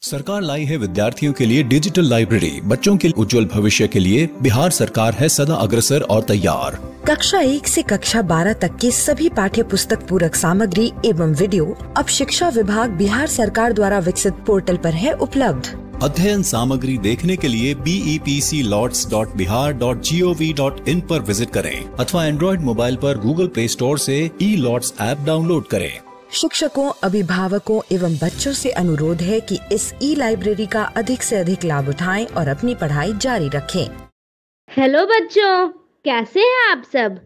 सरकार लाई है विद्यार्थियों के लिए डिजिटल लाइब्रेरी। बच्चों के उज्जवल भविष्य के लिए बिहार सरकार है सदा अग्रसर और तैयार। कक्षा 1 से कक्षा 12 तक की सभी पाठ्य पुस्तक पूरक सामग्री एवं वीडियो अब शिक्षा विभाग बिहार सरकार द्वारा विकसित पोर्टल पर है उपलब्ध। अध्ययन सामग्री देखने के लिए BEPCLOTS.bihar.gov.in पर विजिट करें अथवा एंड्रॉइड मोबाइल पर गूगल प्ले स्टोर से E-LOTS ऐप डाउनलोड करें। शिक्षकों, अभिभावकों एवं बच्चों से अनुरोध है कि इस ई-लाइब्रेरी का अधिक से अधिक लाभ उठाएं और अपनी पढ़ाई जारी रखें। हेलो बच्चों, कैसे हैं आप सब?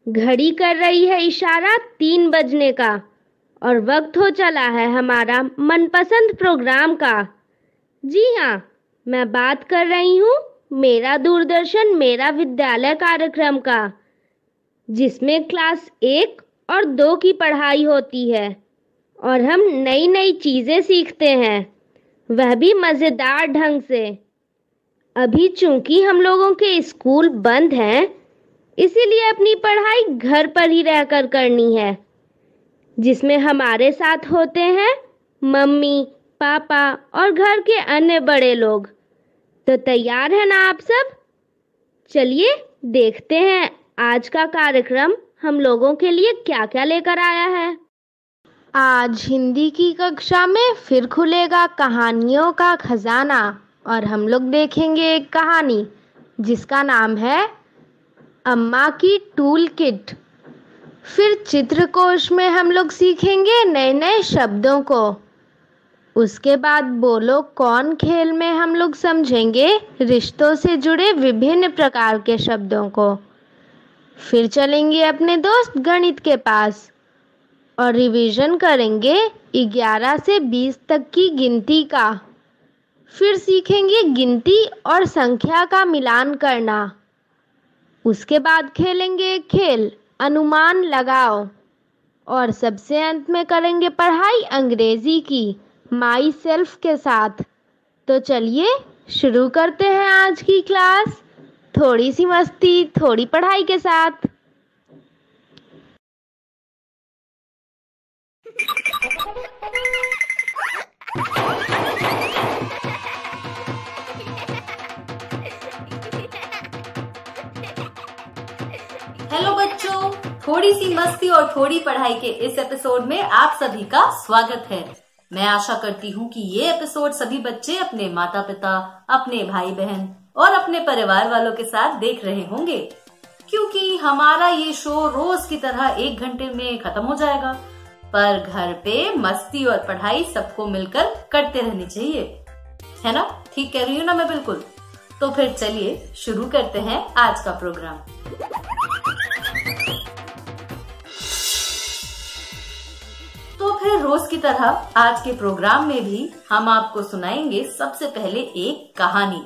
घड़ी कर रही है इशारा 3 बजने का और वक्त हो चला है हमारा मनपसंद प्रोग्राम का। जी हाँ, मैं बात कर रही हूँ मेरा दूरदर्शन मेरा विद्यालय कार्यक्रम का, जिसमें क्लास 1 और 2 की पढ़ाई होती है और हम नई नई चीज़ें सीखते हैं, वह भी मज़ेदार ढंग से। अभी चूंकि हम लोगों के स्कूल बंद हैं, इसीलिए अपनी पढ़ाई घर पर ही रहकर करनी है, जिसमें हमारे साथ होते हैं मम्मी, पापा और घर के अन्य बड़े लोग। तो तैयार है ना आप सब? चलिए देखते हैं आज का कार्यक्रम हम लोगों के लिए क्या क्या लेकर आया है। आज हिंदी की कक्षा में फिर खुलेगा कहानियों का खजाना और हम लोग देखेंगे एक कहानी जिसका नाम है अम्मा की टूल किट। फिर चित्रकोश में हम लोग सीखेंगे नए नए शब्दों को। उसके बाद बोलो कौन खेल में हम लोग समझेंगे रिश्तों से जुड़े विभिन्न प्रकार के शब्दों को। फिर चलेंगे अपने दोस्त गणित के पास और रिवीजन करेंगे 11 से 20 तक की गिनती का। फिर सीखेंगे गिनती और संख्या का मिलान करना। उसके बाद खेलेंगे एक खेल अनुमान लगाओ और सबसे अंत में करेंगे पढ़ाई अंग्रेजी की माई सेल्फ के साथ। तो चलिए शुरू करते हैं आज की क्लास, थोड़ी सी मस्ती थोड़ी पढ़ाई के साथ। हेलो बच्चों, थोड़ी सी मस्ती और थोड़ी पढ़ाई के इस एपिसोड में आप सभी का स्वागत है। मैं आशा करती हूँ कि ये एपिसोड सभी बच्चे अपने माता पिता, अपने भाई बहन और अपने परिवार वालों के साथ देख रहे होंगे, क्योंकि हमारा ये शो रोज की तरह 1 घंटे में खत्म हो जाएगा। पर घर पे मस्ती और पढ़ाई सबको मिलकर करते रहनी चाहिए, है ना? ठीक कह रही हूँ ना मैं बिल्कुल? तो फिर चलिए शुरू करते हैं आज का प्रोग्राम। तो फिर रोज की तरह आज के प्रोग्राम में भी हम आपको सुनाएंगे सबसे पहले एक कहानी।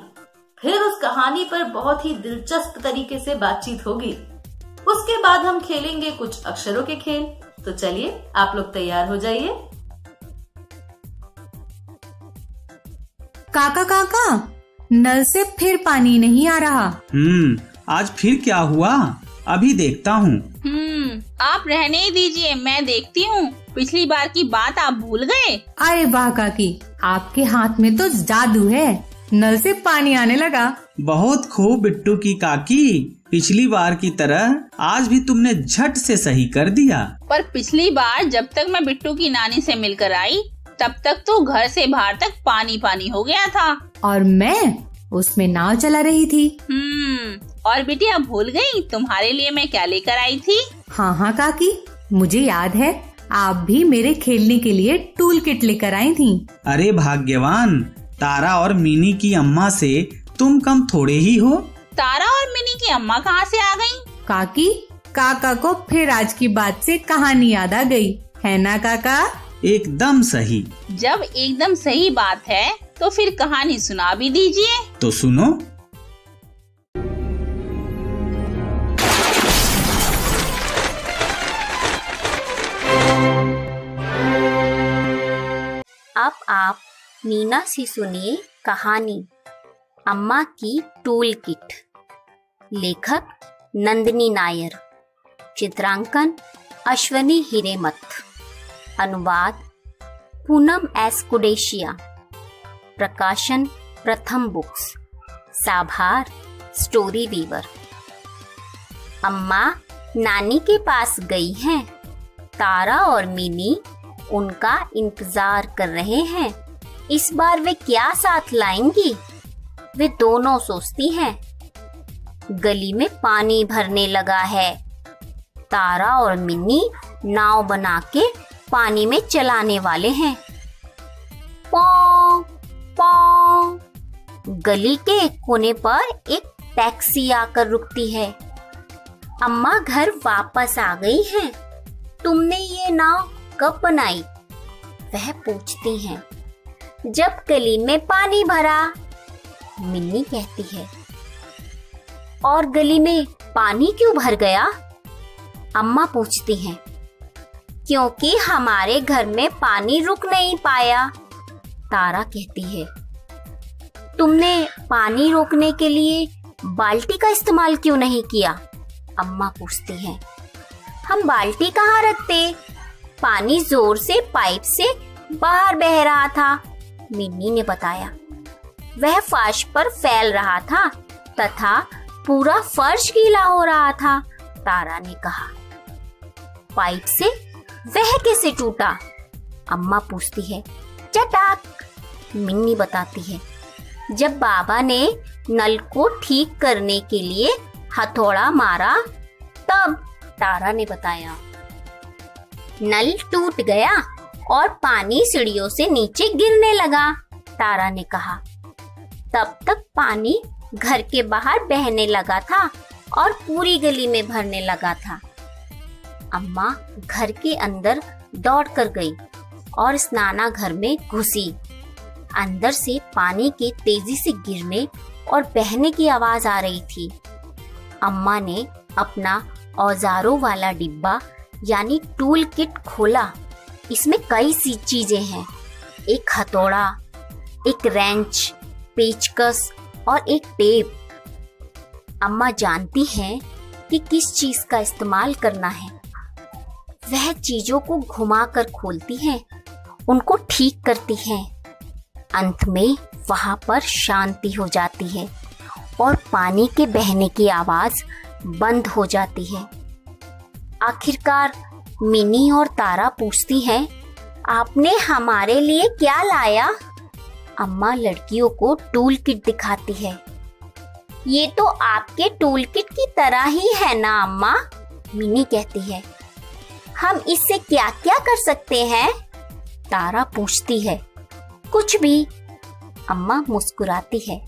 फिर उस कहानी पर बहुत ही दिलचस्प तरीके से बातचीत होगी। उसके बाद हम खेलेंगे कुछ अक्षरों के खेल। तो चलिए आप लोग तैयार हो जाइए। काका काका, नल से फिर पानी नहीं आ रहा। आज फिर क्या हुआ? अभी देखता हूँ। आप रहने ही दीजिए, मैं देखती हूँ। पिछली बार की बात आप भूल गए? अरे वाह काकी, आपके हाथ में तो जादू है, नल से पानी आने लगा। बहुत खूब बिट्टू की काकी, पिछली बार की तरह आज भी तुमने झट से सही कर दिया। पर पिछली बार जब तक मैं बिट्टू की नानी से मिलकर आई, तब तक तो घर से बाहर तक पानी पानी हो गया था और मैं उसमें नाव चला रही थी। और बिटिया भूल गई तुम्हारे लिए मैं क्या लेकर आई थी? हाँ हाँ काकी, मुझे याद है, आप भी मेरे खेलने के लिए टूल किट लेकर आई थी। अरे भाग्यवान, तारा और मिनी की अम्मा से तुम कम थोड़े ही हो। तारा और मिनी की अम्मा कहाँ से आ गयी? काकी, काका को फिर आज की बात से कहानी याद आ गई, है ना काका? एकदम सही। जब एकदम सही बात है तो फिर कहानी सुना भी दीजिए। तो सुनो। अब आप मीना से सुनिए कहानी अम्मा की टूल किट। लेखक नंदिनी नायर, चित्रांकन अश्वनी हिरेमथ, अनुवाद पूनम एस कुडेशिया, प्रकाशन प्रथम बुक्स। साभार स्टोरी वीवर। अम्मा नानी के पास गई हैं। तारा और मिनी उनका इंतजार कर रहे हैं। इस बार वे क्या साथ लाएंगी, वे दोनों सोचती हैं। गली में पानी भरने लगा है। तारा और मिनी नाव बना के पानी में चलाने वाले हैं। पौ पौ। गली के एक कोने पर एक टैक्सी आकर रुकती है। अम्मा घर वापस आ गई हैं। तुमने ये नाव कब बनाई? वह पूछती हैं। जब गली में पानी भरा, मिन्नी कहती है। और गली में पानी क्यों भर गया? अम्मा पूछती हैं। क्योंकि हमारे घर में पानी रुक नहीं पाया, तारा कहती है। तुमने पानी रोकने के लिए बाल्टी का इस्तेमाल क्यों नहीं किया? अम्मा पूछती हैं। हम बाल्टी कहाँ रखते, पानी जोर से पाइप से बाहर बह रहा था, मिन्नी ने बताया। वह फर्श पर फैल रहा था तथा पूरा फर्श गीला हो रहा था, तारा ने कहा। पाइप से वह कैसे टूटा? अम्मा पूछती है। चटाक, मिन्नी बताती है। जब बाबा ने नल को ठीक करने के लिए हथौड़ा मारा तब, तारा ने बताया। नल टूट गया और पानी सीढ़ियों से नीचे गिरने लगा, तारा ने कहा। तब तक पानी घर के बाहर बहने लगा था और पूरी गली में भरने लगा था। अम्मा घर के अंदर दौड़ कर गई और स्नानाघर में घुसी। अंदर से पानी के तेजी से गिरने और बहने की आवाज आ रही थी। अम्मा ने अपना औजारों वाला डिब्बा यानी टूल किट खोला। इसमें कई सी चीजें हैं। एक हथौड़ा, एक रेंच, पेचकस और एक टेप। अम्मा जानती हैं कि किस चीज का इस्तेमाल करना है। वह चीजों को घुमाकर खोलती हैं, उनको ठीक करती हैं। अंत में वहां पर शांति हो जाती है और पानी के बहने की आवाज बंद हो जाती है। आखिरकार मिनी और तारा पूछती हैं, आपने हमारे लिए क्या लाया? अम्मा लड़कियों को टूल किट दिखाती है। ये तो आपके टूल किट की तरह ही है ना अम्मा, मिनी कहती है। हम इससे क्या क्या कर सकते हैं? तारा पूछती है। कुछ भी, अम्मा मुस्कुराती है।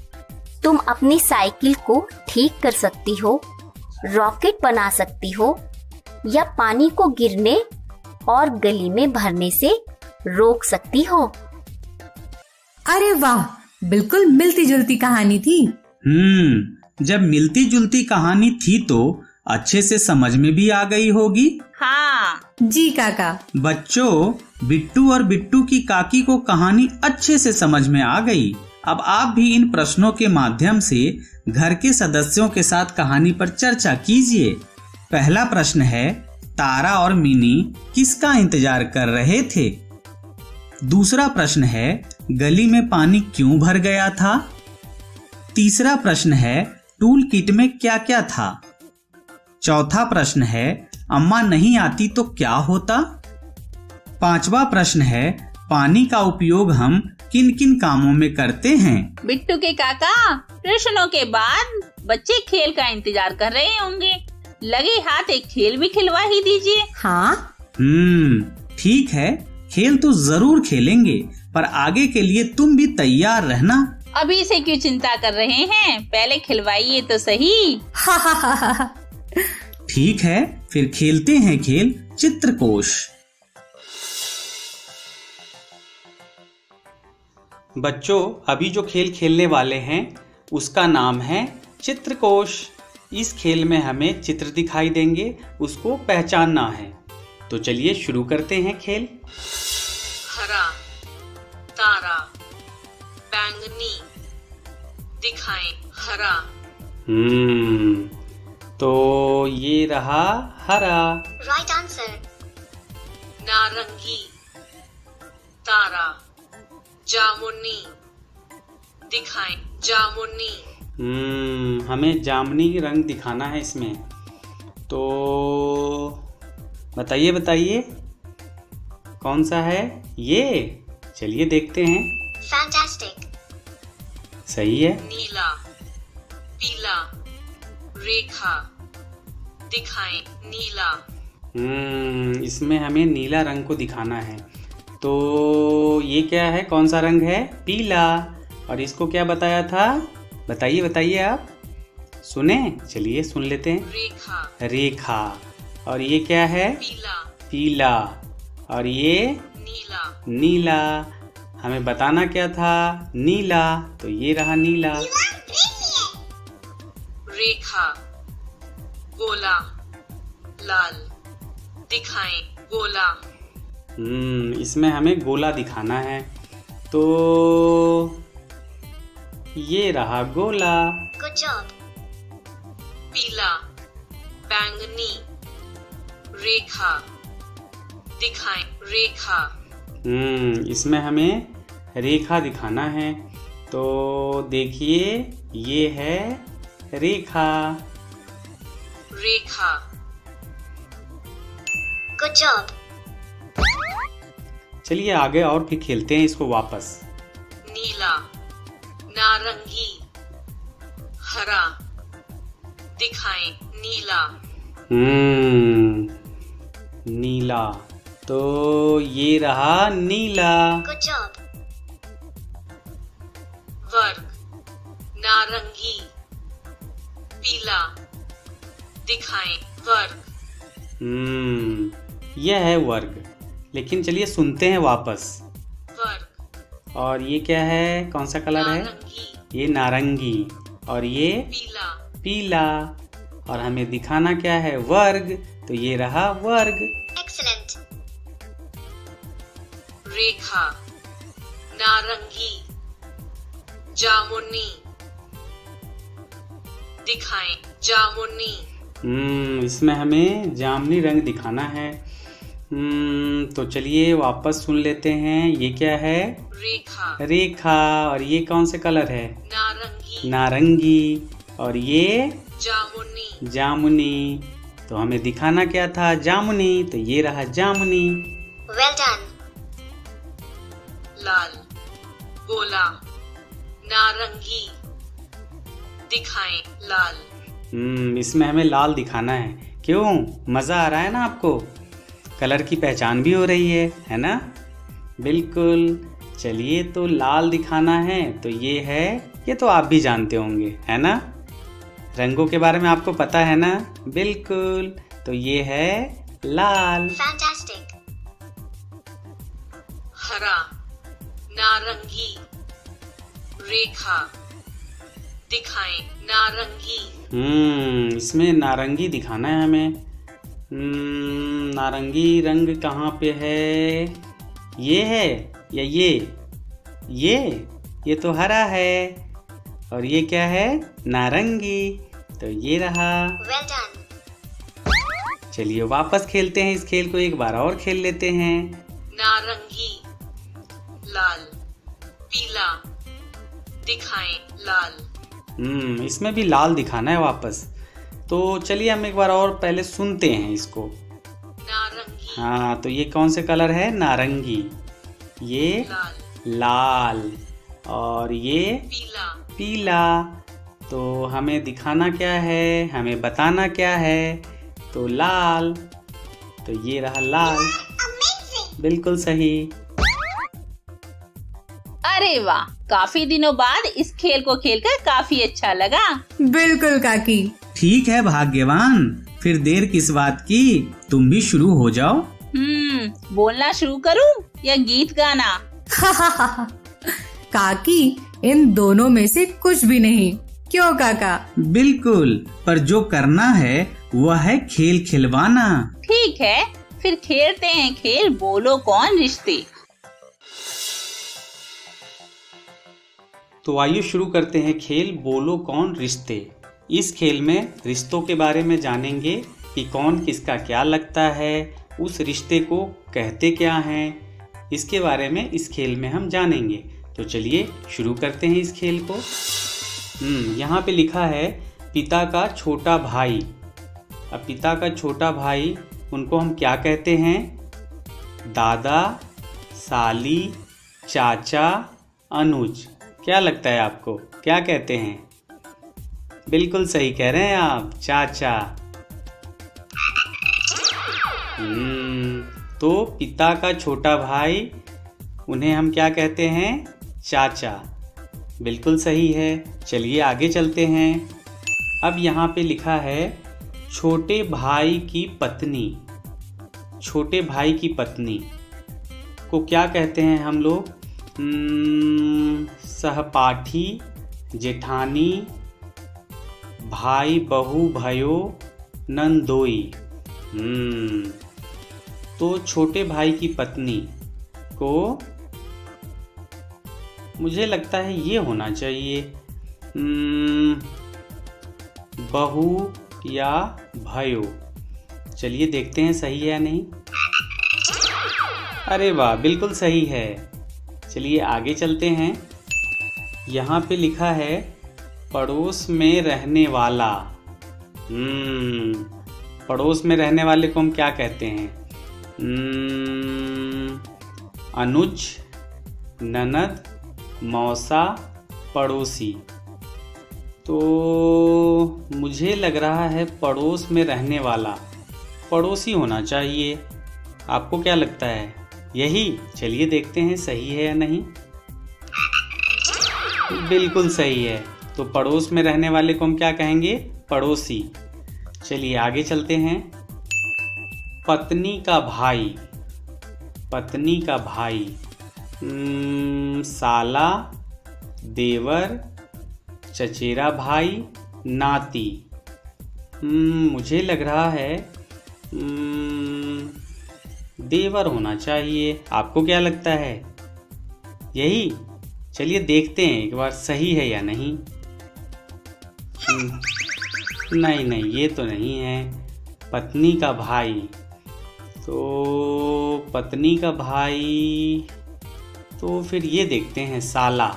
तुम अपनी साइकिल को ठीक कर सकती हो, रॉकेट बना सकती हो या पानी को गिरने और गली में भरने से रोक सकती हो। अरे वाह, बिल्कुल मिलती जुलती कहानी थी। जब मिलती जुलती कहानी थी तो अच्छे से समझ में भी आ गई होगी। हाँ जी काका। बच्चों, बिट्टू और बिट्टू की काकी को कहानी अच्छे से समझ में आ गई। अब आप भी इन प्रश्नों के माध्यम से घर के सदस्यों के साथ कहानी पर चर्चा कीजिए। पहला प्रश्न है, तारा और मिनी किसका इंतजार कर रहे थे? दूसरा प्रश्न है, गली में पानी क्यों भर गया था? तीसरा प्रश्न है, टूल किट में क्या क्या था? चौथा प्रश्न है, अम्मा नहीं आती तो क्या होता? पांचवा प्रश्न है, पानी का उपयोग हम किन किन कामों में करते हैं? बिट्टू के काका, प्रश्नों के बाद बच्चे खेल का इंतजार कर रहे होंगे। लगे हाथ एक खेल भी खिलवा ही दीजिए। हाँ ठीक है, खेल तो जरूर खेलेंगे, पर आगे के लिए तुम भी तैयार रहना। अभी से क्यों चिंता कर रहे हैं, पहले खिलवाइए तो सही। ठीक है, फिर खेलते हैं खेल चित्रकोश। बच्चों, अभी जो खेल खेलने वाले हैं उसका नाम है चित्रकोश। इस खेल में हमें चित्र दिखाई देंगे, उसको पहचानना है। तो चलिए शुरू करते हैं खेल। हरा, तारा, बैंगनी, दिखाएं हरा। तो ये रहा हरा। Right answer. नारंगी, तारा, जामुनी, दिखाएं। जामुनी। हमें जामुनी रंग दिखाना है इसमें। तो बताइए बताइए कौन सा है ये? चलिए देखते हैं। फैंटास्टिक। सही है। नीला, पीला, रेखा। दिखाएं। नीला। इसमें हमें नीला रंग को दिखाना है। तो ये क्या है, कौन सा रंग है? पीला। और इसको क्या बताया था? बताइए बताइए आप। सुने? चलिए सुन लेते हैं। रेखा। रेखा। और ये क्या है? पीला। पीला। और ये? नीला। नीला। हमें बताना क्या था? नीला। तो ये रहा नीला। रेखा, गोला, लाल। दिखाएं। गोला। इसमें हमें गोला दिखाना है। तो ये रहा गोला। Good job. पीला, बैंगनी, रेखा। दिखाएं। रेखा। इसमें हमें रेखा दिखाना है। तो देखिए ये है रेखा। रेखा। Good job. चलिए आगे और फिर खेलते हैं इसको वापस। नीला, नारंगी, हरा। दिखाएं। नीला। नीला। तो ये रहा नीला। Good job. वर्ग, नारंगी, पीला। दिखाएं। वर्ग। यह है वर्ग। लेकिन चलिए सुनते हैं वापस। वर्ग। और ये क्या है, कौन सा कलर है? नारंगी। ये नारंगी। और ये? पीला। पीला। और हमें दिखाना क्या है? वर्ग। तो ये रहा वर्ग। एक्सीलेंट। रेखा, नारंगी, जामुनी। दिखाएं। जामुनी। इसमें हमें जामुनी रंग दिखाना है। तो चलिए वापस सुन लेते हैं। ये क्या है? रेखा। रेखा। और ये कौन से कलर है? नारंगी। नारंगी। और ये? जामुनी। जामुनी। तो हमें दिखाना क्या था? जामुनी। तो ये रहा जामुनी। Well done. लाल, गोला, नारंगी। दिखाएं। लाल। इसमें हमें लाल दिखाना है। क्यों? मजा आ रहा है ना आपको? कलर की पहचान भी हो रही है ना? बिल्कुल। चलिए तो लाल दिखाना है। तो ये है, ये तो आप भी जानते होंगे, है ना? रंगों के बारे में आपको पता है ना? बिल्कुल। तो ये है लाल। फैंटास्टिक। हरा, नारंगी, रेखा। दिखाएं। नारंगी। इसमें नारंगी दिखाना है हमें। नारंगी रंग कहाँ पे है? ये है या ये तो हरा है। और ये क्या है? नारंगी। तो ये रहा। Well done. चलिए वापस खेलते हैं इस खेल को, एक बार और खेल लेते हैं। नारंगी, लाल, पीला। दिखाएं। लाल। इसमें भी लाल दिखाना है वापस। तो चलिए हम एक बार और पहले सुनते हैं इसको। नारंगी। हाँ, तो ये कौन से कलर है? नारंगी। ये? लाल। और ये? पीला। पीला। तो हमें दिखाना क्या है? हमें बताना क्या है? तो लाल। तो ये रहा लाल। बिल्कुल सही। अरे वाह, काफी दिनों बाद इस खेल को खेलकर काफी अच्छा लगा। बिल्कुल काकी। ठीक है भाग्यवान, फिर देर किस बात की, तुम भी शुरू हो जाओ। बोलना शुरू करूं या गीत गाना? काकी, इन दोनों में से कुछ भी नहीं। क्यों काका? बिल्कुल, पर जो करना है वह है खेल खिलवाना। ठीक है, फिर खेलते हैं खेल बोलो कौन रिश्ते। तो आइए शुरू करते हैं खेल बोलो कौन रिश्ते। इस खेल में रिश्तों के बारे में जानेंगे कि कौन किसका क्या लगता है, उस रिश्ते को कहते क्या हैं, इसके बारे में इस खेल में हम जानेंगे। तो चलिए शुरू करते हैं इस खेल को। यहाँ पे लिखा है पिता का छोटा भाई। अब पिता का छोटा भाई, उनको हम क्या कहते हैं? दादा, साली, चाचा, अनुज। क्या लगता है आपको, क्या कहते हैं? बिल्कुल सही कह रहे हैं आप, चाचा। तो पिता का छोटा भाई, उन्हें हम क्या कहते हैं? चाचा। बिल्कुल सही है। चलिए आगे चलते हैं। अब यहाँ पे लिखा है छोटे भाई की पत्नी। छोटे भाई की पत्नी को क्या कहते हैं हम लोग? सहपाठी, जेठानी, भाई बहू भयो, नंदोई। तो छोटे भाई की पत्नी को मुझे लगता है ये होना चाहिए बहू या भयो। चलिए देखते हैं सही है या नहीं। अरे वाह, बिल्कुल सही है। चलिए आगे चलते हैं। यहाँ पे लिखा है पड़ोस में रहने वाला। पड़ोस में रहने वाले को हम क्या कहते हैं? अनुज, ननद, मौसा, पड़ोसी। तो मुझे लग रहा है पड़ोस में रहने वाला पड़ोसी होना चाहिए। आपको क्या लगता है? यही? चलिए देखते हैं सही है या नहीं। बिल्कुल सही है। तो पड़ोस में रहने वाले को हम क्या कहेंगे? पड़ोसी। चलिए आगे चलते हैं। पत्नी का भाई। पत्नी का भाई, साला, देवर, चचेरा भाई, नाती। मुझे लग रहा है देवर होना चाहिए। आपको क्या लगता है? यही? चलिए देखते हैं एक बार सही है या नहीं। नहीं नहीं, ये तो नहीं है। पत्नी का भाई, तो पत्नी का भाई, तो फिर ये देखते हैं साला।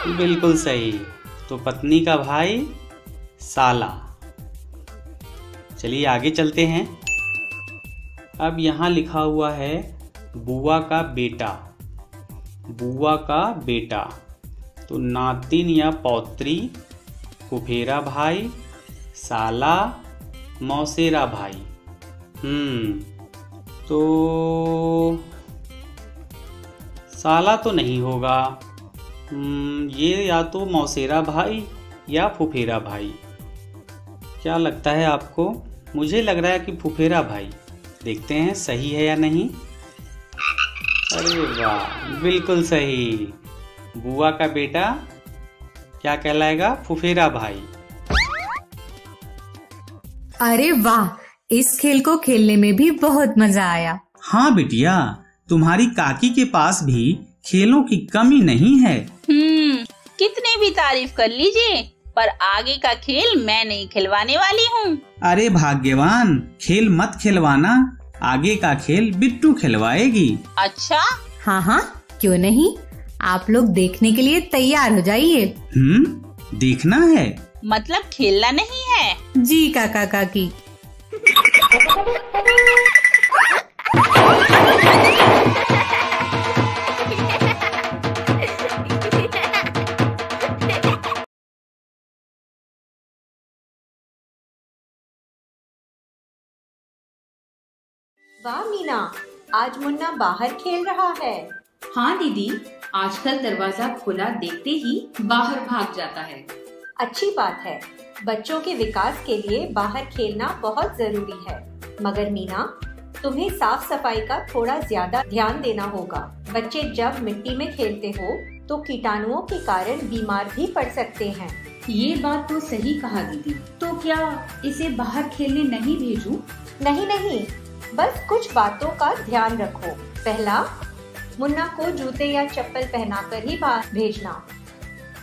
बिल्कुल सही। तो पत्नी का भाई साला। चलिए आगे चलते हैं। अब यहाँ लिखा हुआ है बुआ का बेटा। बुआ का बेटा, तो नातिन या पौत्री, फुफेरा भाई, साला, मौसेरा भाई। तो साला तो नहीं होगा। ये या तो मौसेरा भाई या फुफेरा भाई। क्या लगता है आपको? मुझे लग रहा है कि फुफेरा भाई। देखते हैं सही है या नहीं। अरे वाह, बिल्कुल सही। बुआ का बेटा क्या कहलाएगा? फुफेरा भाई। अरे वाह, इस खेल को खेलने में भी बहुत मजा आया। हाँ बिटिया, तुम्हारी काकी के पास भी खेलों की कमी नहीं है। कितने भी तारीफ कर लीजिए, पर आगे का खेल मैं नहीं खिलवाने वाली हूँ। अरे भाग्यवान, खेल मत खिलवाना, आगे का खेल बिट्टू खिलवाएगी। अच्छा? हाँ हाँ, क्यों नहीं। आप लोग देखने के लिए तैयार हो जाइए। देखना है? मतलब खेलना नहीं है? जी काका काकी। वाह मीना, आज मुन्ना बाहर खेल रहा है। हाँ दीदी, आजकल दरवाजा खुला देखते ही बाहर भाग जाता है। अच्छी बात है, बच्चों के विकास के लिए बाहर खेलना बहुत जरूरी है। मगर मीना, तुम्हें साफ सफाई का थोड़ा ज्यादा ध्यान देना होगा। बच्चे जब मिट्टी में खेलते हो तो कीटाणुओं के कारण बीमार भी पड़ सकते हैं। ये बात तो सही कहा दीदी। तो क्या इसे बाहर खेलने नहीं भेजूं? नहीं, बस कुछ बातों का ध्यान रखो। पहला, मुन्ना को जूते या चप्पल पहनाकर ही बाहर भेजना,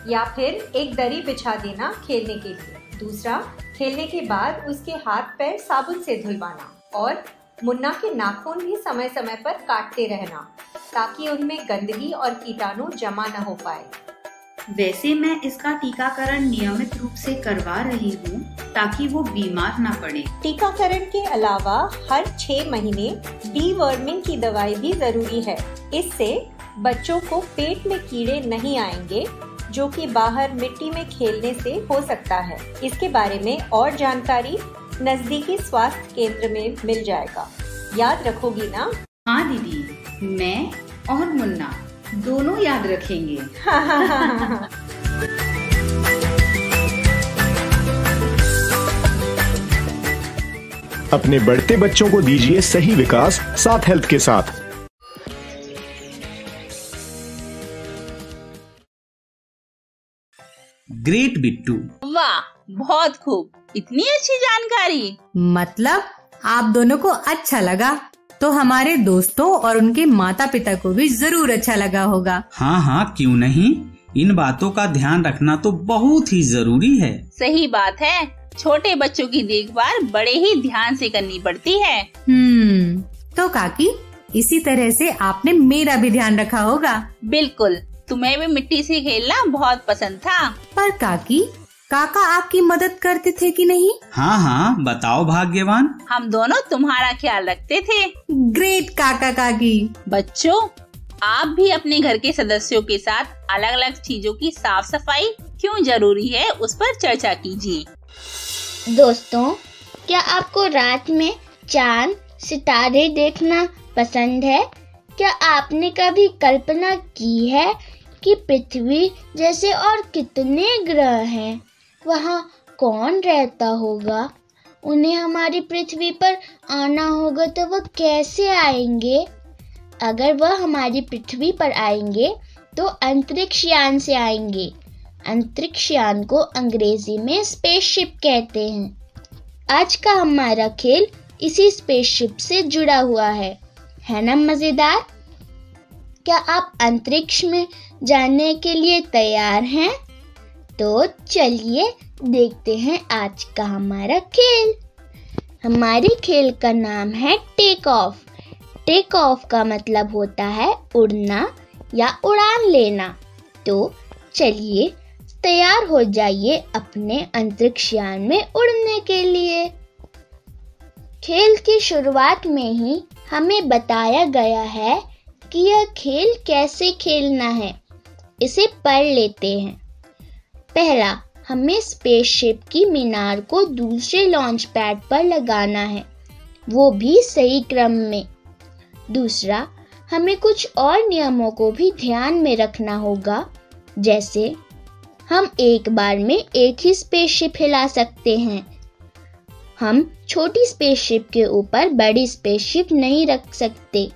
या फिर एक दरी बिछा देना खेलने के लिए। दूसरा, खेलने के बाद उसके हाथ पैर साबुन से धुलवाना और मुन्ना के नाखून भी समय समय पर काटते रहना। ताकि उनमें गंदगी और कीटाणु जमा न हो पाए। वैसे मैं इसका टीकाकरण नियमित रूप से करवा रही हूँ ताकि वो बीमार ना पड़े। टीकाकरण के अलावा हर 6 महीने डीवर्मिंग की दवाई भी जरूरी है। इससे बच्चों को पेट में कीड़े नहीं आएंगे जो कि बाहर मिट्टी में खेलने से हो सकता है। इसके बारे में और जानकारी नजदीकी स्वास्थ्य केंद्र में मिल जाएगा। याद रखोगी ना? हाँ दीदी, मैं और मुन्ना दोनों याद रखेंगे। अपने बढ़ते बच्चों को दीजिए सही विकास साथ हेल्थ के साथ। ग्रेट बिट्टू। वाह, बहुत खूब, इतनी अच्छी जानकारी। मतलब आप दोनों को अच्छा लगा तो हमारे दोस्तों और उनके माता पिता को भी जरूर अच्छा लगा होगा। हाँ हाँ, क्यों नहीं। इन बातों का ध्यान रखना तो बहुत ही जरूरी है। सही बात है, छोटे बच्चों की देखभाल बड़े ही ध्यान से करनी पड़ती है। तो काकी, इसी तरह से आपने मेरा भी ध्यान रखा होगा। बिल्कुल, तुम्हें भी मिट्टी से खेलना बहुत पसंद था। पर काकी, काका आपकी मदद करते थे कि नहीं? हाँ हाँ, बताओ भाग्यवान। हम दोनों तुम्हारा ख्याल रखते थे। ग्रेट काका काकी। बच्चों, आप भी अपने घर के सदस्यों के साथ अलग अलग चीजों की साफ सफाई क्यों जरूरी है उस पर चर्चा कीजिए। दोस्तों, क्या आपको रात में चांद सितारे देखना पसंद है? क्या आपने कभी कल्पना की है कि पृथ्वी जैसे और कितने ग्रह हैं? वहाँ कौन रहता होगा? उन्हें हमारी पृथ्वी पर आना होगा तो वह कैसे आएंगे? अगर वह हमारी पृथ्वी पर आएंगे तो अंतरिक्ष यान से आएंगे। अंतरिक्ष यान को अंग्रेजी में स्पेसशिप कहते हैं। आज का हमारा खेल इसी स्पेसशिप से जुड़ा हुआ है ना मजेदार? क्या आप अंतरिक्ष में जाने के लिए तैयार हैं? तो चलिए देखते हैं आज का हमारा खेल। हमारे खेल का नाम है टेक ऑफ। टेक ऑफ का मतलब होता है उड़ना या उड़ान लेना। तो चलिए तैयार हो जाइए अपने अंतरिक्ष यान में उड़ने के लिए। खेल की शुरुआत में ही हमें बताया गया है कि यह खेल कैसे खेलना है। इसे पढ़ लेते हैं। पहला, हमें स्पेसशिप की मीनार को दूसरे लॉन्च पैड पर लगाना है, वो भी सही क्रम में। दूसरा, हमें कुछ और नियमों को भी ध्यान में रखना होगा, जैसे हम एक बार में एक ही स्पेसशिप हिला सकते हैं। हम छोटी स्पेसशिप के ऊपर बड़ी स्पेसशिप नहीं रख सकते।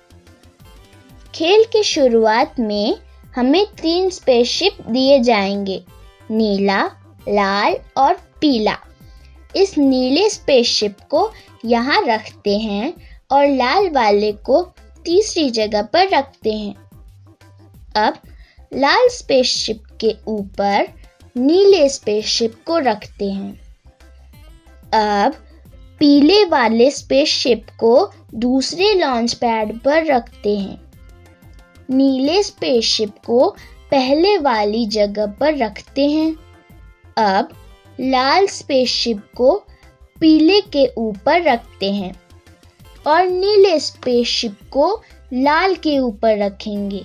खेल की शुरुआत में हमें 3 स्पेसशिप दिए जाएंगे, नीला, लाल और पीला। इस नीले स्पेसशिप को यहाँ रखते हैं और लाल वाले को तीसरी जगह पर रखते हैं। अब लाल स्पेसशिप के ऊपर नीले स्पेसशिप को रखते हैं। अब पीले वाले स्पेसशिप को दूसरे लॉन्च पैड पर रखते हैं। नीले स्पेसशिप को पहले वाली जगह पर रखते हैं। अब लाल स्पेसशिप को पीले के ऊपर रखते हैं और नीले स्पेसशिप को लाल के ऊपर रखेंगे।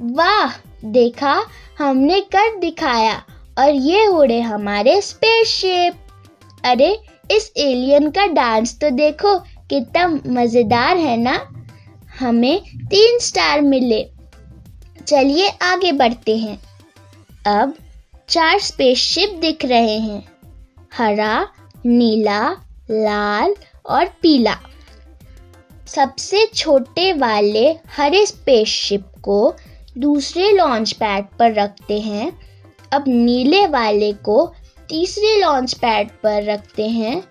वाह, देखा, हमने कर दिखाया और ये उड़े हमारे स्पेसशिप। अरे, इस एलियन का डांस तो देखो, कितना मजेदार है ना। हमें 3 स्टार मिले। चलिए आगे बढ़ते हैं। अब 4 स्पेसशिप दिख रहे हैं, हरा, नीला, लाल और पीला। सबसे छोटे वाले हरे स्पेसशिप को दूसरे लॉन्च पैड पर रखते हैं। अब नीले वाले को तीसरे लॉन्च पैड पर रखते हैं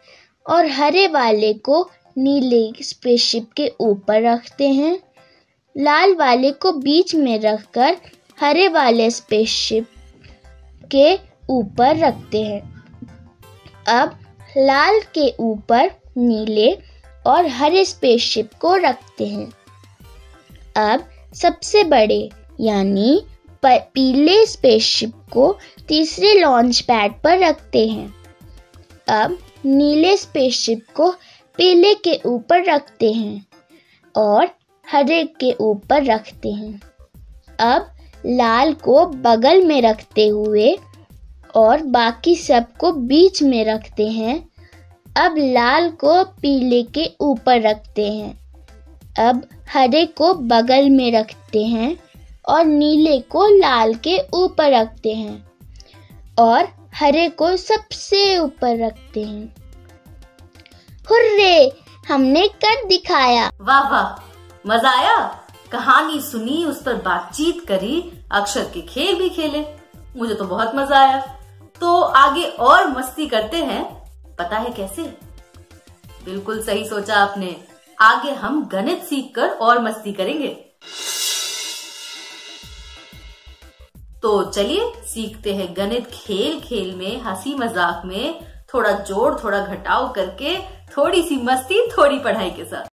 और हरे वाले को नीले स्पेसशिप के ऊपर रखते हैं। लाल वाले को बीच में रखकर हरे वाले स्पेसशिप के ऊपर रखते हैं। अब लाल के ऊपर नीले और हरे स्पेसशिप को रखते हैं। अब सबसे बड़े यानी पीले स्पेसशिप को तीसरे लॉन्च पैड पर रखते हैं। अब नीले स्पेसशिप को पीले के ऊपर रखते हैं और हरे के ऊपर रखते हैं। अब लाल को बगल में रखते हुए और बाकी सब को बीच में रखते हैं। अब लाल को पीले के ऊपर रखते हैं। अब हरे को बगल में रखते हैं और नीले को लाल के ऊपर रखते हैं और हरे को सबसे ऊपर रखते हैं। हुर्रे! हमने कर दिखाया। वाह वाह, मजा आया। कहानी सुनी, उस पर बातचीत करी, अक्षर के खेल भी खेले। मुझे तो बहुत मजा आया। तो आगे और मस्ती करते हैं। पता है कैसे? बिल्कुल सही सोचा आपने। आगे हम गणित सीखकर और मस्ती करेंगे। तो चलिए सीखते हैं गणित खेल खेल में, हंसी मजाक में, थोड़ा जोड़ थोड़ा घटाव करके, थोड़ी सी मस्ती थोड़ी पढ़ाई के साथ।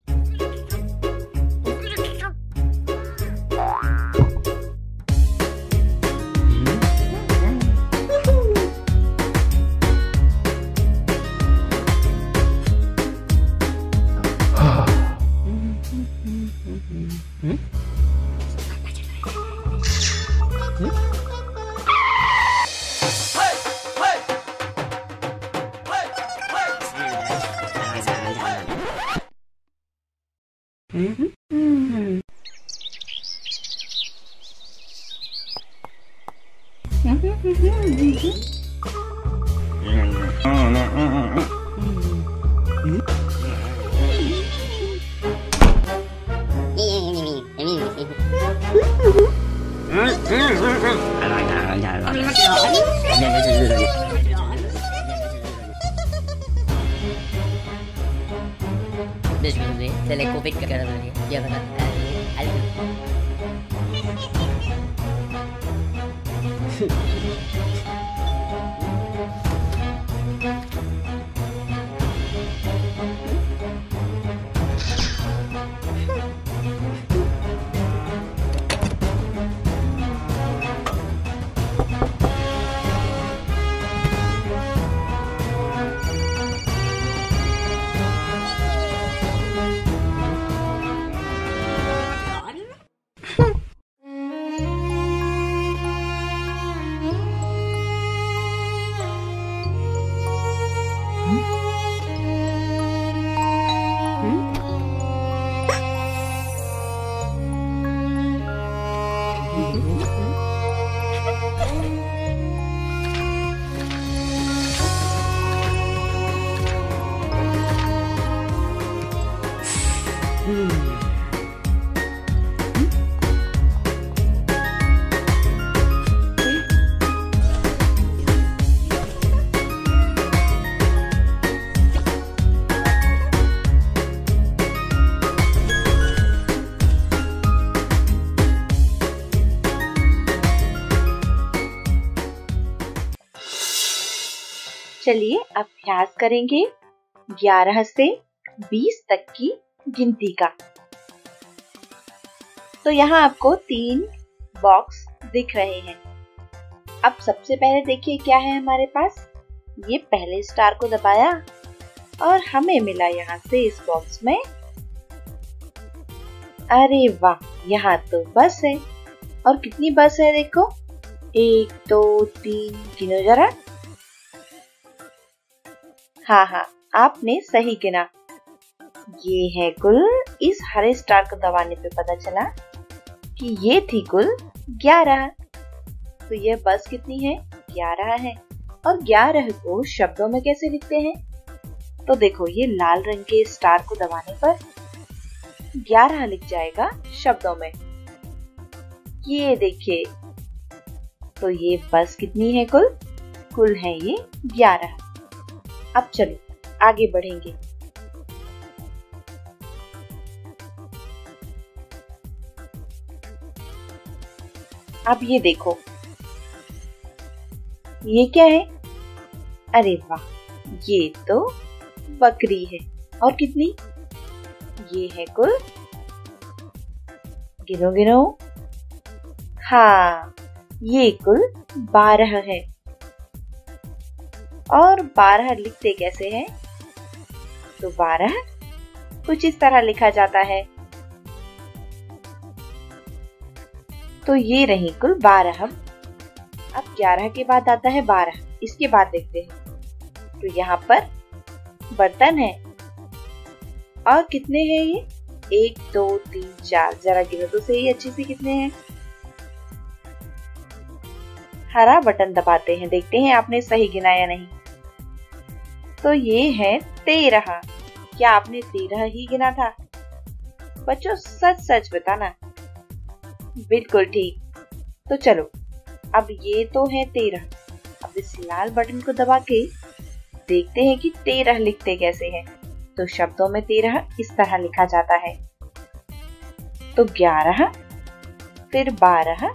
चलिए अभ्यास करेंगे 11 से 20 तक की गिनती का। तो यहाँ आपको 3 बॉक्स दिख रहे हैं। अब सबसे पहले देखिए क्या है हमारे पास। ये पहले स्टार को दबाया और हमें मिला यहाँ से इस बॉक्स में, अरे वाह, यहाँ तो बस है। और कितनी बस है देखो, 1 2 3, गिनो जरा। हाँ, आपने सही गिना। ये है कुल। इस हरे स्टार को दबाने पे पता चला कि ये थी कुल 11। तो ये बस कितनी है? 11 है। और 11 को शब्दों में कैसे लिखते हैं? तो देखो, ये लाल रंग के स्टार को दबाने पर 11 लिख जाएगा शब्दों में। ये देखिए, तो ये बस कितनी है कुल? कुल है ये 11। अब चलो आगे बढ़ेंगे। अब ये देखो, ये क्या है? अरे वाह, ये तो बकरी है। और कितनी? ये है कुल गिनो गिनो। हाँ, ये कुल 12 है। और 12 लिखते कैसे हैं? तो 12 कुछ इस तरह लिखा जाता है। तो ये रही कुल 12। अब 11 के बाद आता है 12। इसके बाद देखते हैं। तो यहाँ पर बर्तन है। और कितने हैं ये? 1 2 3 4। जरा गिनो तो सही अच्छे से कितने हैं। हरा बटन दबाते हैं, देखते हैं आपने सही गिना या नहीं। तो ये है 13। क्या आपने 13 ही गिना था? बच्चों सच सच बताना। बिल्कुल ठीक। तो चलो, अब ये तो है 13। अब इस लाल बटन को दबा के देखते हैं कि 13 लिखते कैसे हैं। तो शब्दों में 13 इस तरह लिखा जाता है। तो 11, फिर 12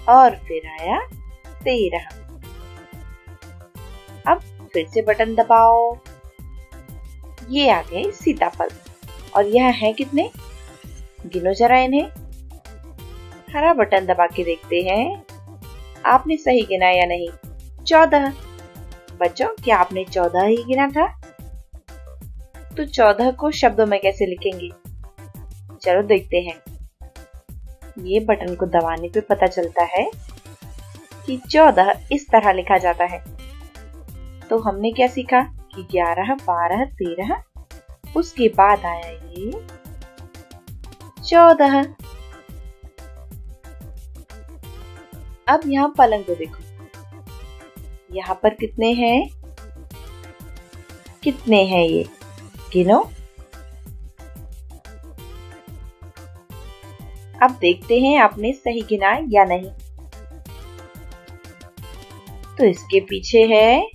और फिर आया 13। अब फिर से बटन दबाओ। ये आ गए सीताफल। और यह है कितने? गिनो जरा इन्हें। हरा बटन दबा के देखते हैं आपने सही गिना या नहीं। 14। बच्चों क्या आपने 14 ही गिना था? तो 14 को शब्दों में कैसे लिखेंगे? चलो देखते हैं। ये बटन को दबाने पे पता चलता है कि 14 इस तरह लिखा जाता है। तो हमने क्या सीखा कि 11, 12, 13, उसके बाद आया ये 14। अब यहाँ पलंग को देखो। यहाँ पर कितने हैं? कितने हैं ये? गिनो। अब देखते हैं आपने सही गिना या नहीं। तो इसके पीछे है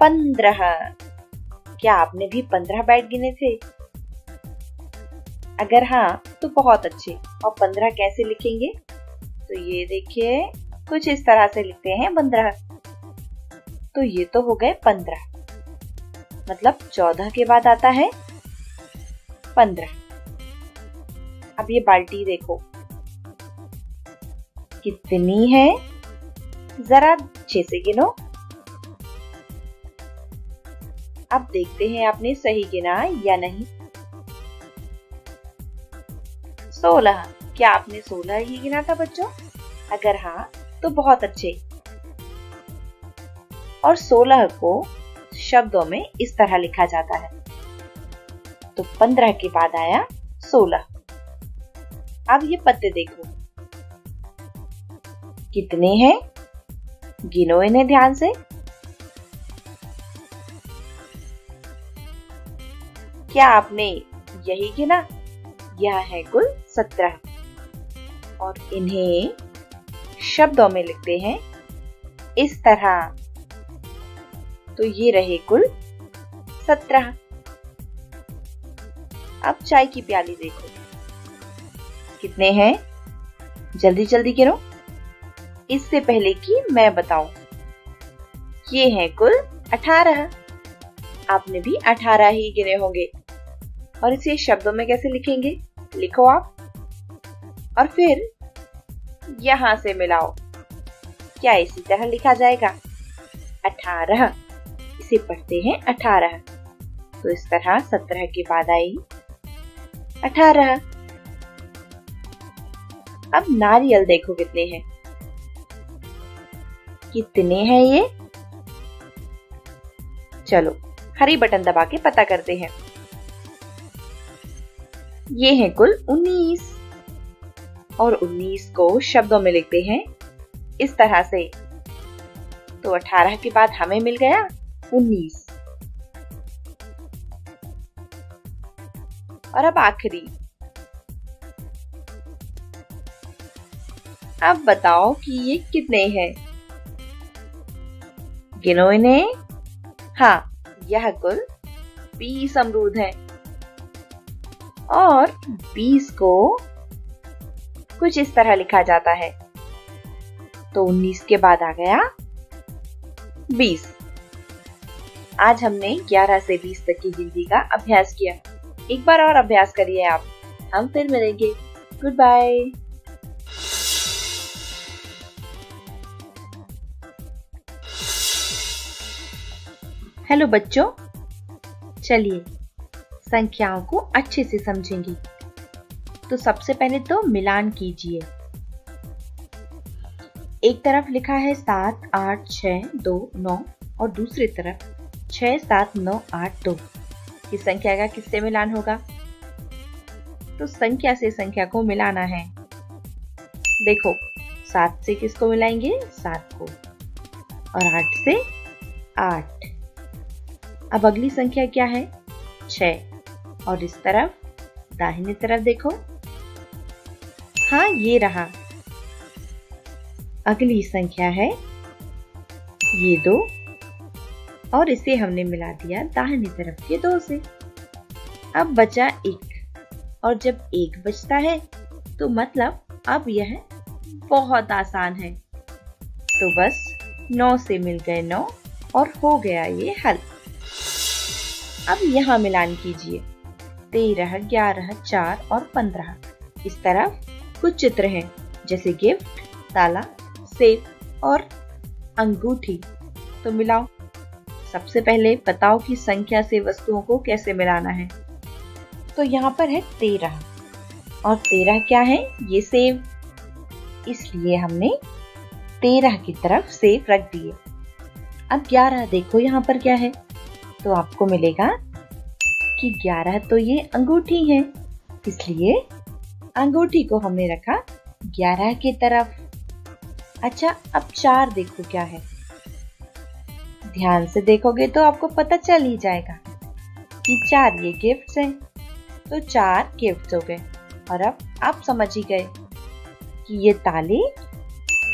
15। क्या आपने भी 15 बेड गिने थे? अगर हाँ तो बहुत अच्छे। और 15 कैसे लिखेंगे? तो ये देखिए कुछ इस तरह से लिखते हैं 15। तो ये तो हो गए 15। मतलब 14 के बाद आता है 15। अब ये बाल्टी देखो कितनी है, जरा अच्छे से गिनो। अब देखते हैं आपने सही गिना या नहीं। 16। क्या आपने 16 ही गिना था बच्चों? अगर हाँ तो बहुत अच्छे। और 16 को शब्दों में इस तरह लिखा जाता है। तो 15 के बाद आया 16। अब ये पत्ते देखो कितने हैं, गिनो इन्हें ध्यान से। क्या आपने यही गिना? यह है कुल 17। और इन्हें शब्दों में लिखते हैं इस तरह। तो ये रहे कुल 17। अब चाय की प्याली देखो कितने हैं, जल्दी जल्दी गिनो इससे पहले कि मैं बताऊं। ये हैं कुल 18। आपने भी 18 ही गिने होंगे। और इसे शब्दों में कैसे लिखेंगे? लिखो आप और फिर यहां से मिलाओ। क्या इसी तरह लिखा जाएगा? 18। इसे पढ़ते हैं 18। तो इस तरह 17 के बाद आई 18। अब नारियल देखो कितने हैं, कितने हैं ये? चलो हरी बटन दबा के पता करते हैं। ये हैं कुल 19। और 19 को शब्दों में लिखते हैं इस तरह से। तो 18 के बाद हमें मिल गया 19। और अब आखिरी। अब बताओ कि ये कितने हैं, गिनो इन्हें। हाँ, यह कुल 20 अमरूद हैं। और 20 को कुछ इस तरह लिखा जाता है। तो 19 के बाद आ गया 20। आज हमने 11 से 20 तक की गिनती का अभ्यास किया। एक बार और अभ्यास करिए आप। हम फिर मिलेंगे। Good bye. हेलो बच्चों, चलिए संख्याओं को अच्छे से समझेंगे। तो सबसे पहले तो मिलान कीजिए। एक तरफ लिखा है 7, 8, 6, 2, 9 और दूसरी तरफ 6, 7, 9, 8, 2। इस संख्या का किससे मिलान होगा? तो संख्या से संख्या को मिलाना है। देखो 7 से किसको मिलाएंगे? 7 को। और 8 से 8। अब अगली संख्या क्या है? 6। और इस तरफ दाहिनी तरफ देखो, हाँ ये रहा। अगली संख्या है ये 2 और इसे हमने मिला दिया दाहिनी तरफ के 2 से। अब बचा 1 और जब 1 बचता है तो मतलब अब यह बहुत आसान है। तो बस 9 से मिल गए 9 और हो गया ये हल। अब यहाँ मिलान कीजिए। 13, 11, 4 और 15। इस तरफ कुछ चित्र हैं जैसे गिफ्ट, ताला, सेब और अंगूठी। तो मिलाओ। सबसे पहले बताओ कि संख्या से वस्तुओं को कैसे मिलाना है। तो यहाँ पर है 13 और 13 क्या है? ये सेब, इसलिए हमने 13 की तरफ सेब रख दिए। अब 11 देखो यहाँ पर क्या है? तो आपको मिलेगा कि 11 तो ये अंगूठी है, इसलिए अंगूठी को हमने रखा 11 की तरफ। अच्छा, अब 4 देखो क्या है? ध्यान से देखोगे तो आपको पता चल ही जाएगा कि 4 ये गिफ्ट्स हैं, तो 4 गिफ्ट्स हो गए। और अब आप समझ ही गए कि ये ताले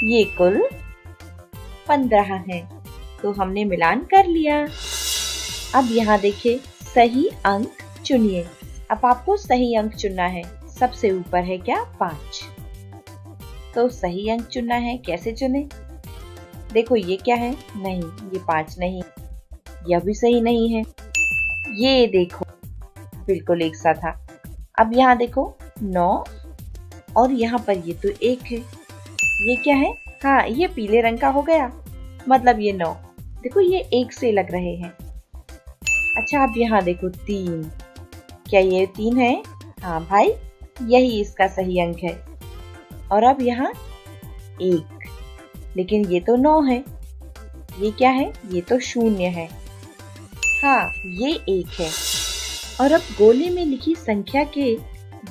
ये कुल 15 हैं। तो हमने मिलान कर लिया। अब यहाँ देखिए, सही अंक चुनिए। अब आपको सही अंक चुनना है। सबसे ऊपर है क्या? 5। तो सही अंक चुनना है। कैसे चुने? देखो ये क्या है? नहीं, ये 5 नहीं, यह भी सही नहीं है। ये देखो बिल्कुल एक सा था। अब यहाँ देखो 9 और यहाँ पर ये तो 1 है। ये क्या है? हाँ, ये पीले रंग का हो गया, मतलब ये 9। देखो ये 1 से लग रहे हैं। अच्छा, अब यहाँ देखो 3। क्या ये 3 है? हाँ भाई, यही इसका सही अंक है। और अब यहाँ 1, लेकिन ये तो 9 है। ये क्या है? ये तो 0 है। हाँ, ये 1 है। और अब गोले में लिखी संख्या के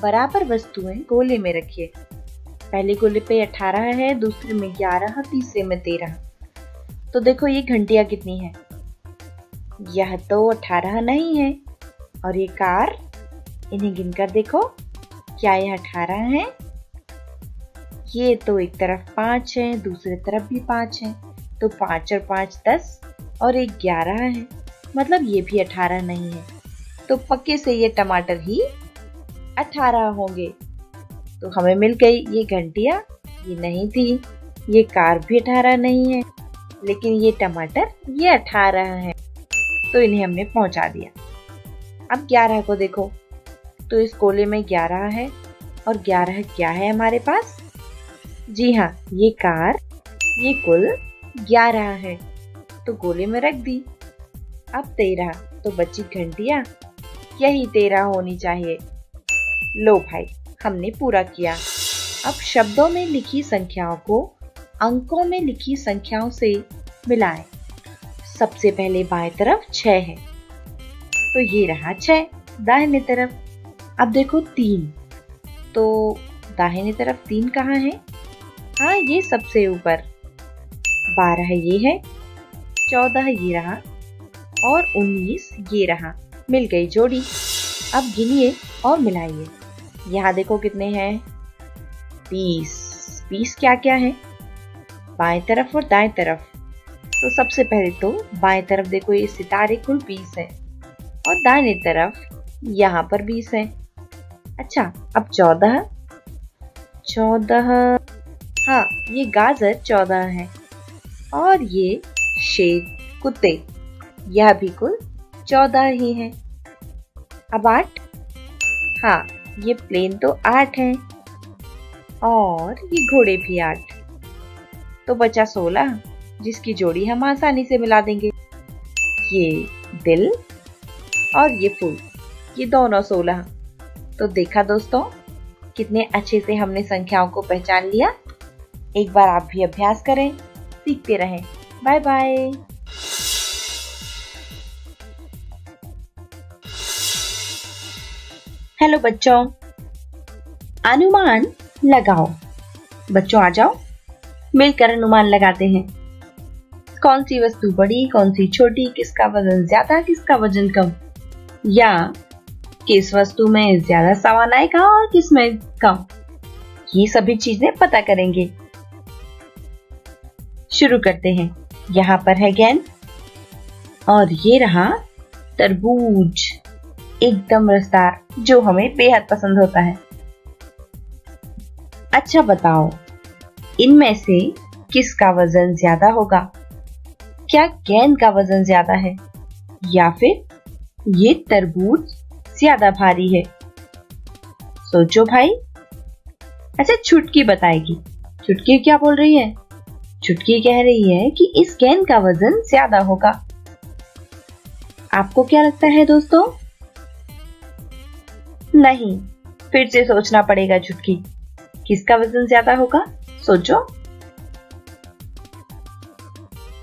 बराबर वस्तुएं गोले में रखिए। पहले गोले पे 18 है, दूसरे में 11, तीसरे में 13। तो देखो ये घंटियां कितनी है? यह तो 18 नहीं है। और ये कार, इन्हें गिनकर देखो, क्या यह 18 है? ये तो एक तरफ 5 है, दूसरी तरफ भी 5 है। तो 5 और 5 10 और 1 11 है, मतलब ये भी 18 नहीं है। तो पक्के से ये टमाटर ही 18 होंगे। तो हमें मिल गई ये घंटियां, ये नहीं थी। ये कार भी 18 नहीं है, लेकिन ये टमाटर ये 18 है। तो इन्हें हमने पहुंचा दिया। अब 11 को देखो, तो इस गोले में 11 है और 11 क्या है हमारे पास? जी हाँ, ये कार, ये कुल 11 है, तो गोले में रख दी। अब 13, तो बची घंटियां, यही 13 होनी चाहिए। लो भाई, हमने पूरा किया। अब शब्दों में लिखी संख्याओं को अंकों में लिखी संख्याओं से मिलाएं। सबसे पहले बाएं तरफ 6 है, तो ये रहा 6। दाहिने तरफ अब देखो 3, तो दाहिने तरफ 3 कहाँ है? हाँ, ये सबसे ऊपर। 12 ये है, 14 ये रहा और 19 ये रहा। मिल गई जोड़ी। अब गिनिए और मिलाइए। यहाँ देखो कितने हैं? 20। 20 क्या क्या है? बाएं तरफ और दाएं तरफ। तो सबसे पहले तो बाएं तरफ देखो, ये सितारे कुल 20 है और दाहिने तरफ यहाँ पर 20 है। अच्छा, अब 14। हाँ, ये गाजर 14 है और ये शेर, कुत्ते, यह भी कुल 14 ही है। अब 8। हाँ, ये प्लेन तो 8 है और ये घोड़े भी 8, तो बचा 16 जिसकी जोड़ी हम आसानी से मिला देंगे। ये दिल और ये फूल, ये दोनों 16। तो देखा दोस्तों कितने अच्छे से हमने संख्याओं को पहचान लिया। एक बार आप भी अभ्यास करें, सीखते रहें। Bye bye. हेलो बच्चों, अनुमान लगाओ। बच्चों आ जाओ, मिलकर अनुमान लगाते हैं। कौन सी वस्तु बड़ी, कौन सी छोटी, किसका वजन ज्यादा, किसका वजन कम, या किस वस्तु में ज्यादा सामान आएगा और किस में कम, ये सभी चीजें पता करेंगे। शुरू करते हैं। यहाँ पर है गेंद और ये रहा तरबूज, एकदम रसदार, जो हमें बेहद पसंद होता है। अच्छा बताओ, इनमें से किसका वजन ज्यादा होगा? क्या गेंद का वजन ज्यादा है या फिर ये तरबूज ज्यादा भारी है? सोचो भाई। अच्छा, छुटकी बताएगी। छुटकी क्या बोल रही है? छुटकी कह रही है कि इस गेंद का वजन ज्यादा होगा। आपको क्या लगता है दोस्तों? नहीं, फिर से सोचना पड़ेगा छुटकी। किसका वजन ज्यादा होगा? सोचो।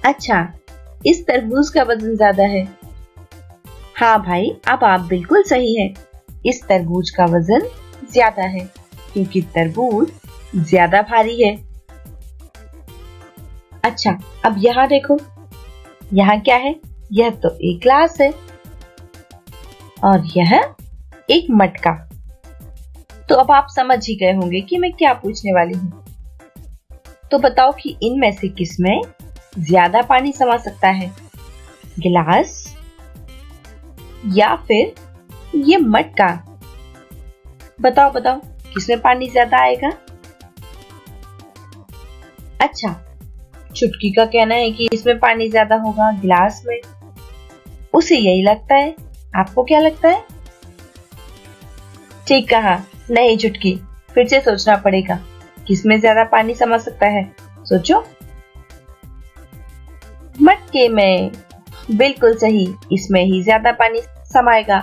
अच्छा, इस तरबूज का वजन ज्यादा है। हाँ भाई, अब आप बिल्कुल सही हैं। इस तरबूज का वजन ज्यादा है क्योंकि तरबूज ज्यादा भारी है। अच्छा, अब यहाँ देखो, यहाँ क्या है? यह तो एक ग्लास है और यह एक मटका। तो अब आप समझ ही गए होंगे कि मैं क्या पूछने वाली हूँ। तो बताओ कि इनमें से किसमें ज्यादा पानी समा सकता है? गिलास या फिर ये मटका? बताओ बताओ, किसमें पानी ज्यादा आएगा? अच्छा, छुटकी का कहना है कि इसमें पानी ज्यादा होगा, गिलास में। उसे यही लगता है। आपको क्या लगता है? ठीक कहा। नहीं छुटकी, फिर से सोचना पड़ेगा। किसमें ज्यादा पानी समा सकता है? सोचो। मटके में। बिल्कुल सही, इसमें ही ज्यादा पानी समाएगा।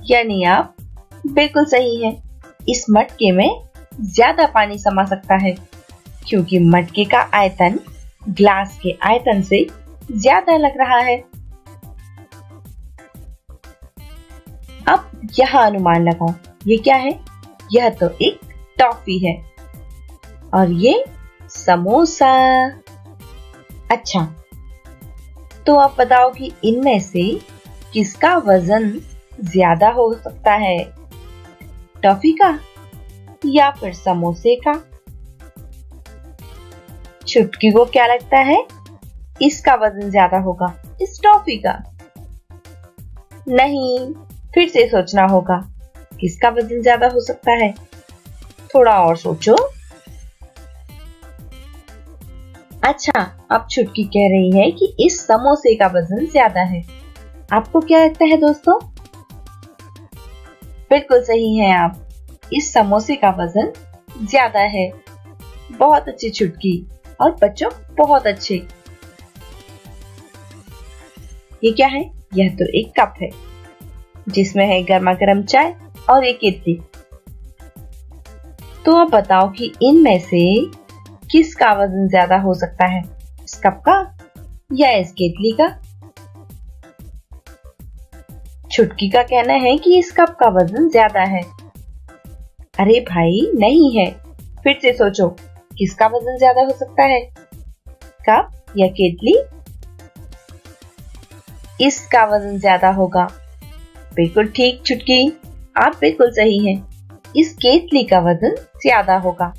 यानी आप बिल्कुल सही हैं। इस मटके में ज्यादा पानी समा सकता है क्योंकि मटके का आयतन ग्लास के आयतन से ज्यादा लग रहा है। अब यहाँ अनुमान लगाओ, ये क्या है? यह तो एक टॉफी है और ये समोसा। अच्छा, तो आप बताओ कि इनमें से किसका वजन ज्यादा हो सकता है? टॉफी का या फिर समोसे का? छुटकी को क्या लगता है? इसका वजन ज्यादा होगा, इस टॉफी का। नहीं, फिर से सोचना होगा। किसका वजन ज्यादा हो सकता है? थोड़ा और सोचो। अच्छा, अब छुटकी कह रही है कि इस समोसे का वजन ज्यादा है। आपको क्या लगता है दोस्तों? बिल्कुल सही हैं आप। इस समोसे का वजन ज्यादा है। बहुत अच्छी छुटकी। और बच्चों बहुत अच्छे। ये क्या है? यह तो एक कप है जिसमें है गर्मा गर्म चाय और एक केतली। तो अब बताओ कि इनमें से किसका वजन ज्यादा हो सकता है? इस कप का या इस केतली का? छुटकी का कहना है कि इस कप का वजन ज्यादा है। अरे भाई नहीं है, फिर से सोचो। किसका वजन ज्यादा हो सकता है? कप या केतली? इसका वजन ज्यादा होगा। बिल्कुल ठीक छुटकी, आप बिल्कुल सही हैं। इस केतली का वजन ज्यादा होगा।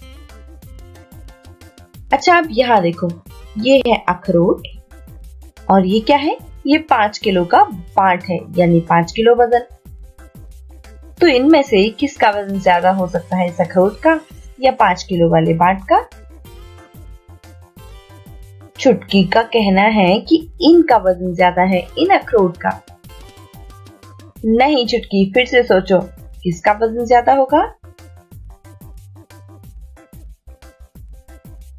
अच्छा, अब यहाँ देखो, ये है अखरोट और ये क्या है? ये 5 किलो का बाट है, यानी 5 किलो वजन। तो इनमें से किसका वजन ज्यादा हो सकता है? इस अखरोट का या 5 किलो वाले बाट का? छुटकी का कहना है कि इनका वजन ज्यादा है, इन अखरोट का। नहीं छुटकी, फिर से सोचो। किसका वजन ज्यादा होगा?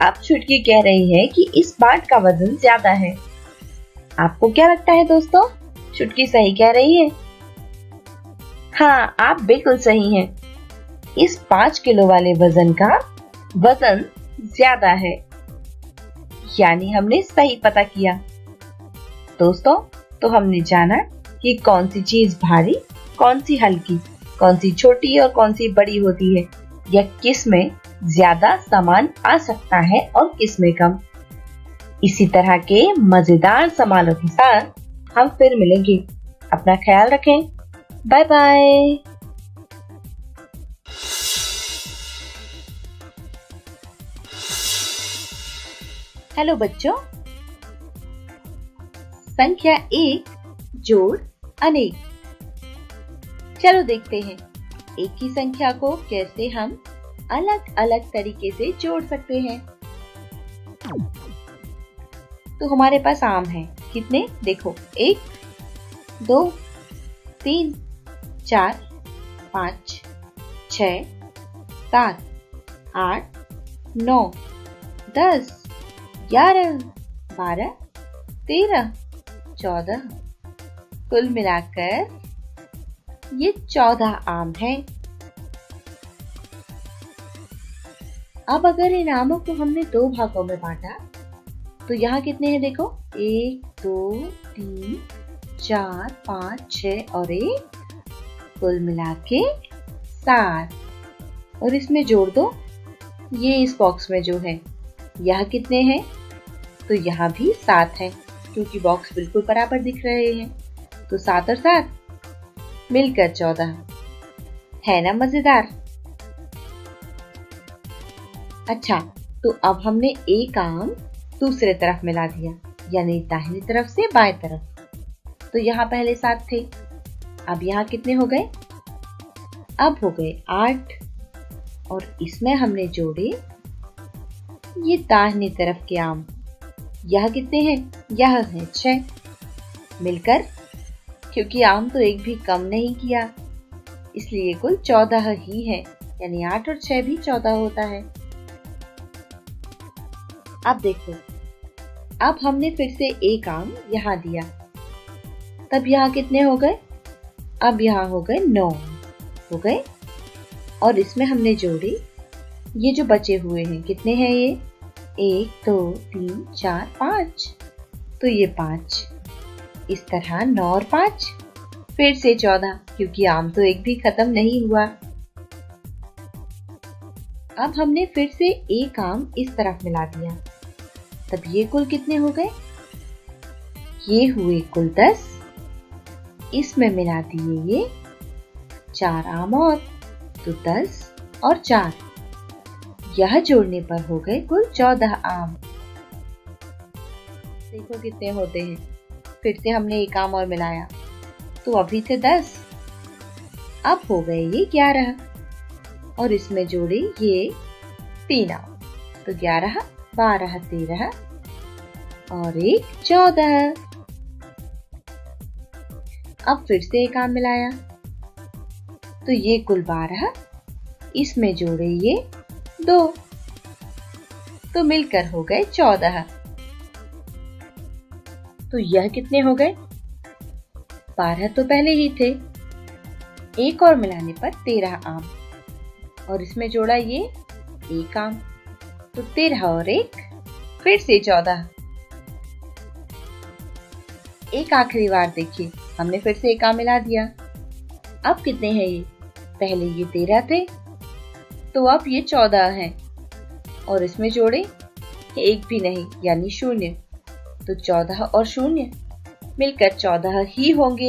अब छुटकी कह रही है कि इस पार्ट का वजन ज्यादा है। आपको क्या लगता है दोस्तों? छुटकी सही कह रही है? हाँ, आप बिल्कुल सही हैं। इस 5 किलो वाले वजन का वजन ज्यादा है, यानी हमने सही पता किया। दोस्तों, तो हमने जाना कि कौन सी चीज भारी, कौन सी हल्की, कौन सी छोटी और कौन सी बड़ी होती है, या किस में ज्यादा सामान आ सकता है और किस में कम। इसी तरह के मजेदार सवालों के साथ हम फिर मिलेंगे। अपना ख्याल रखें। Bye bye. हेलो बच्चों, संख्या 1 जोड़ अनेक। चलो देखते हैं एक ही संख्या को कैसे हम अलग अलग तरीके से जोड़ सकते हैं। तो हमारे पास आम है। कितने? देखो, 1 2 3 4 5 6 7 8 9 10 11 12 13 14। कुल मिलाकर ये 14 आम हैं। अब अगर इन आमों को हमने 2 भागों में बांटा तो यहाँ कितने हैं? देखो, 1 2 3 4 5 6 और 1, कुल मिला के 7। और इसमें जोड़ दो ये इस बॉक्स में जो है। यहाँ कितने हैं? तो यहाँ भी 7 है, क्योंकि बॉक्स बिल्कुल बराबर दिख रहे हैं। तो 7 और 7 मिलकर 14। है ना मजेदार? अच्छा, तो अब हमने एक आम दूसरे तरफ मिला दिया, यानी दाहिनी तरफ से बाएं तरफ। तो यहाँ पहले 7 थे, अब यहाँ कितने हो गए? अब हो गए 8। और इसमें हमने जोड़े ये दाहिनी तरफ के आम। यह कितने हैं? यह है 6। मिलकर, क्योंकि आम तो एक भी कम नहीं किया, इसलिए कुल 14 ही है, यानी 8 और 6 भी 14 होता है। अब देखो, अब हमने फिर से एक आम यहाँ दिया, तब यहाँ कितने हो गए? अब यहाँ हो गए 9 हो गए। और इसमें हमने जोड़े ये जो बचे हुए हैं। कितने हैं ये? 1 2 3 4 5। तो ये 5। इस तरह 9 और 5, फिर से 14, क्योंकि आम तो एक भी खत्म नहीं हुआ। अब हमने फिर से एक आम इस तरफ मिला दिया, तब ये कुल कितने हो गए? ये हुए कुल 10। इसमें मिला दिए ये 4 आम और, तो 10 और 4। यह जोड़ने पर हो गए कुल 14 आम। देखो कितने होते हैं। फिर से हमने एक आम और मिलाया, तो अभी थे 10, अब हो गए ये 11। और इसमें जोड़े ये 3 आम, तो 11 12 13 और 1 14। अब फिर से एक आम मिलाया, तो ये कुल 12, इसमें जोड़े ये 2, तो मिलकर हो गए 14। तो यह कितने हो गए? 12 तो पहले ही थे, एक और मिलाने पर 13 आम, और इसमें जोड़ा ये एक आम, तो 13 और 1 फिर से 14। एक आखिरी बार देखिए, हमने फिर से एक आम मिला दिया। अब कितने हैं ये? पहले ये 13 थे, तो अब ये 14 हैं, और इसमें जोड़े एक भी नहीं, यानी 0। तो 14 और 0 मिलकर 14 ही होंगे।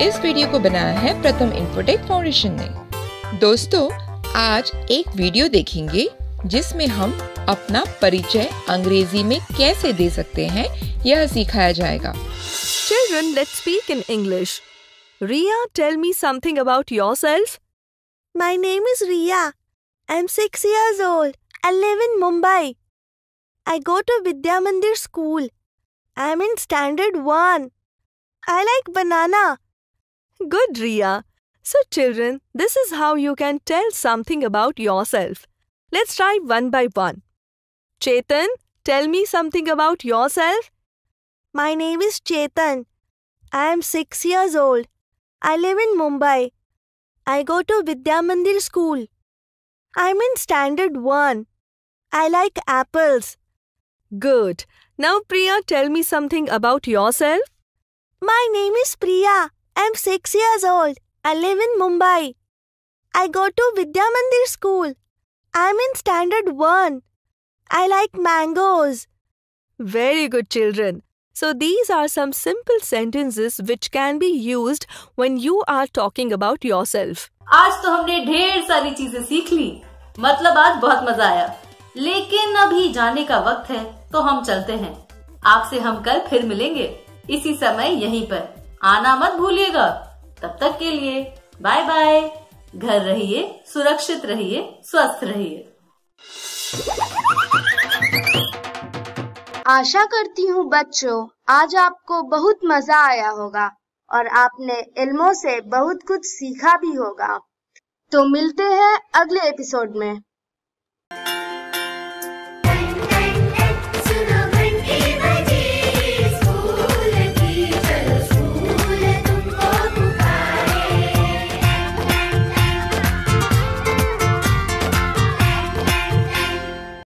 इस वीडियो को बनाया है प्रथम इन्फोटेक फाउंडेशन ने। दोस्तों, आज एक वीडियो देखेंगे जिसमें हम अपना परिचय अंग्रेजी में कैसे दे सकते हैं, यह सिखाया जाएगा। Children, let's speak in English. Riya, tell me something about yourself. My name is Riya. I'm 6 years old. I live in Mumbai. I go to Vidya Mandir school. I am in standard 1. I like banana. Good, Riya. So children, this is how you can tell something about yourself. Let's try one by one. Chetan, tell me something about yourself. My name is Chetan. I am 6 years old. I live in Mumbai. I go to Vidya Mandir school. I am in standard 1. I like apples. Good. Now Priya, tell me something about yourself. My name is Priya. I am 6 years old. I live in Mumbai. I go to Vidya Mandir school. I am in standard 1. I like mangoes. Very good, children. So these are some simple sentences which can be used when you are talking about yourself. आज तो हमने ढेर सारी चीजें सीख ली, मतलब आज बहुत मजा आया। लेकिन अभी जाने का वक्त है, तो हम चलते हैं। आपसे हम कल फिर मिलेंगे, इसी समय यहीं पर। आना मत भूलिएगा। तब तक के लिए बाय बाय। घर रहिए, सुरक्षित रहिए, स्वस्थ रहिए। आशा करती हूँ बच्चों आज आपको बहुत मजा आया होगा और आपने इल्मों से बहुत कुछ सीखा भी होगा। तो मिलते हैं अगले एपिसोड में।